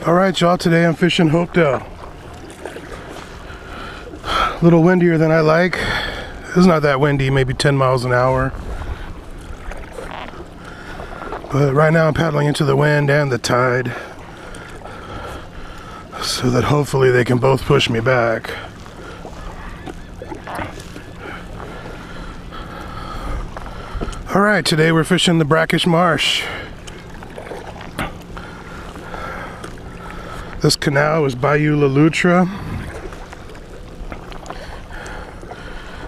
Alright y'all, today I'm fishing Hopedale. A little windier than I like. It's not that windy, maybe 10 miles an hour. But right now I'm paddling into the wind and the tide, so that hopefully they can both push me back. Alright, today we're fishing the brackish marsh. This canal is Bayou La Loutre,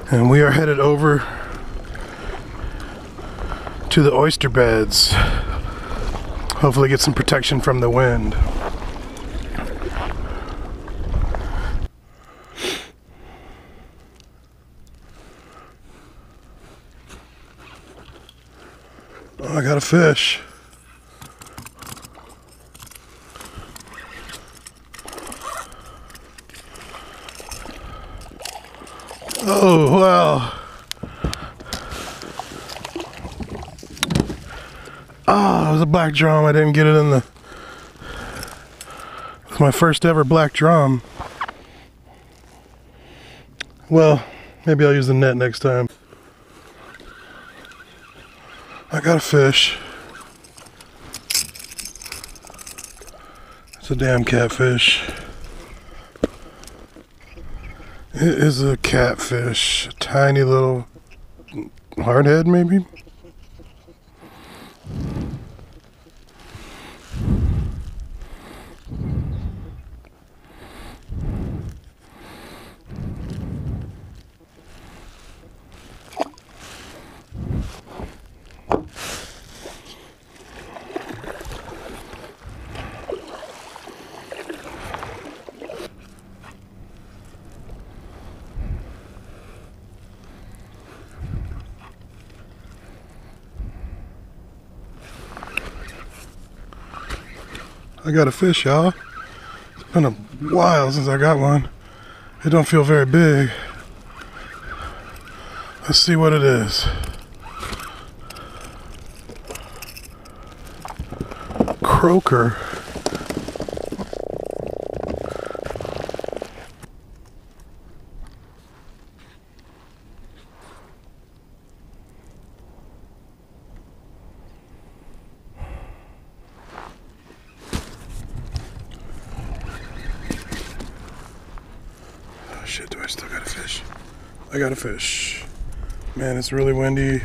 and we are headed over to the oyster beds. Hopefully get some protection from the wind. Oh, I got a fish. Oh, well. Oh, it was a black drum. I didn't get it in the... It was my first ever black drum. Well, maybe I'll use the net next time. I got a fish. It's a damn catfish. It is a catfish. A tiny little hardhead, maybe? I got a fish, y'all. It's been a while since I got one. It don't feel very big. Let's see what it is. Croaker. Shit, do I still got a fish? I got a fish. Man, it's really windy.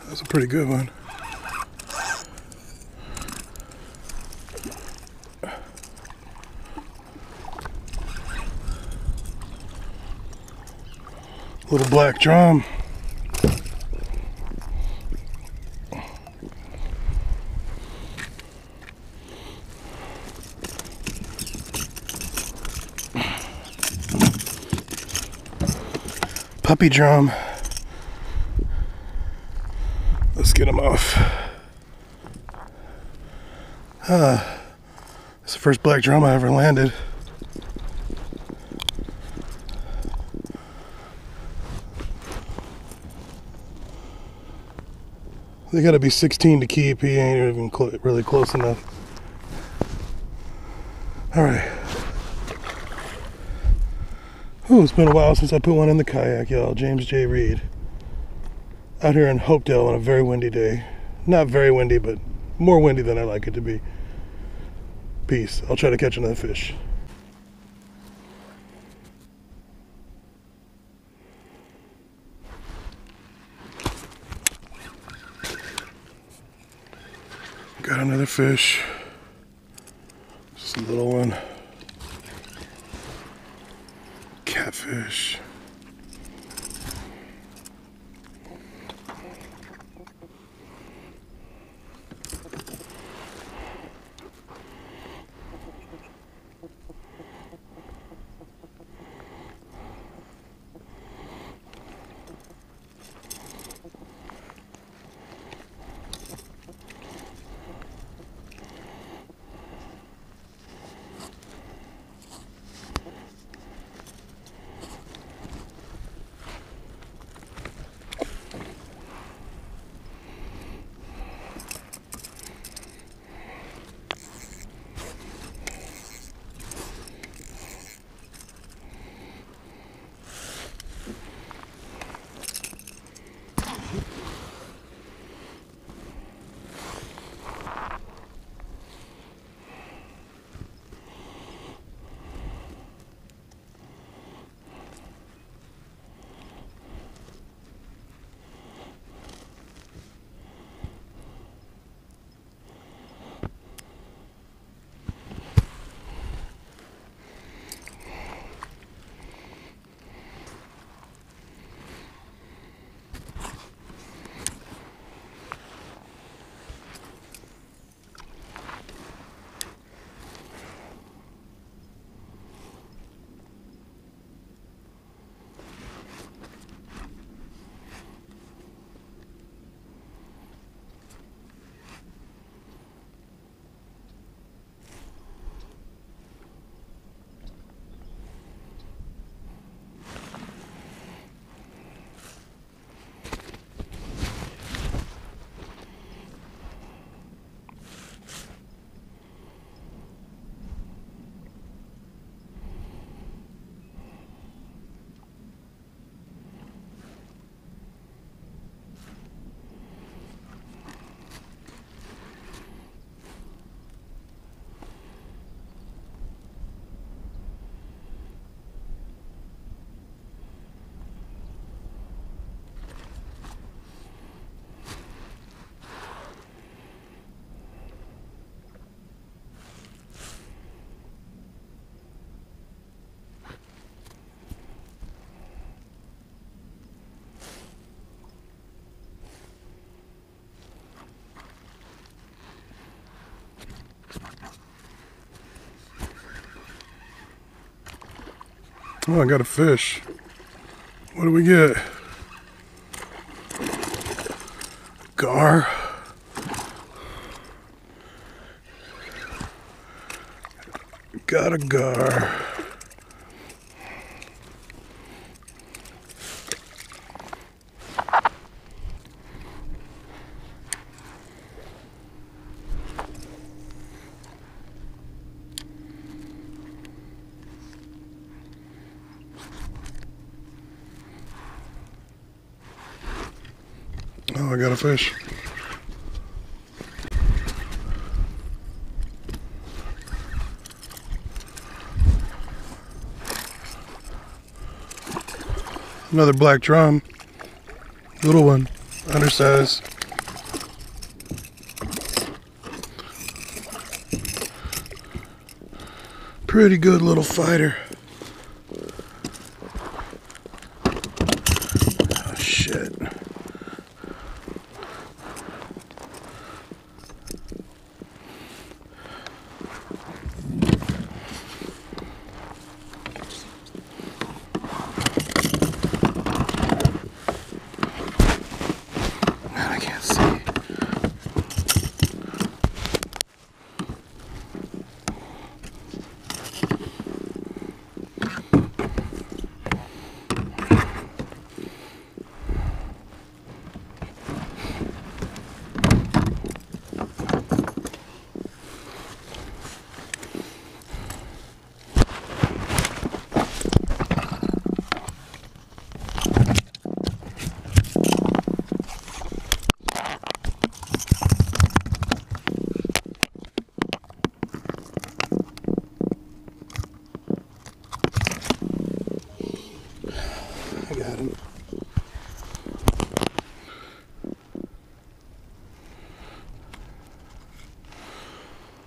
That's a pretty good one. Little black drum. Puppy drum. Let's get him off. It's the first black drum I ever landed. They gotta be 16 to keep. He ain't even really close enough. Alright. Ooh, it's been a while since I put one in the kayak, y'all. James J. Reed. Out here in Hopedale on a very windy day. Not very windy, but more windy than I like it to be. Peace. I'll try to catch another fish. Got another fish. Just a little one. Catfish. Oh, I got a fish. What do we get? Gar. Got a gar. Oh, I got a fish. Another black drum. Little one, undersized. Pretty good little fighter. Oh, shit. I can't see. I got him.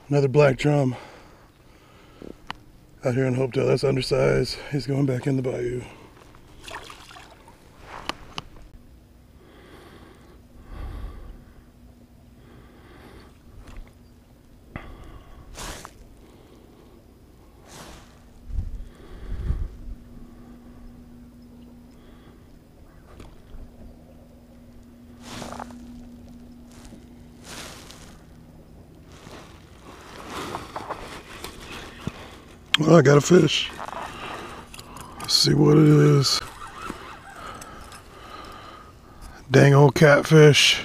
Another black drum out here in Hopedale. That's undersized. He's going back in the bayou. Well, I got a fish. Let's see what it is. Dang old catfish.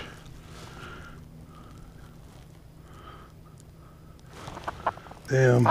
Damn.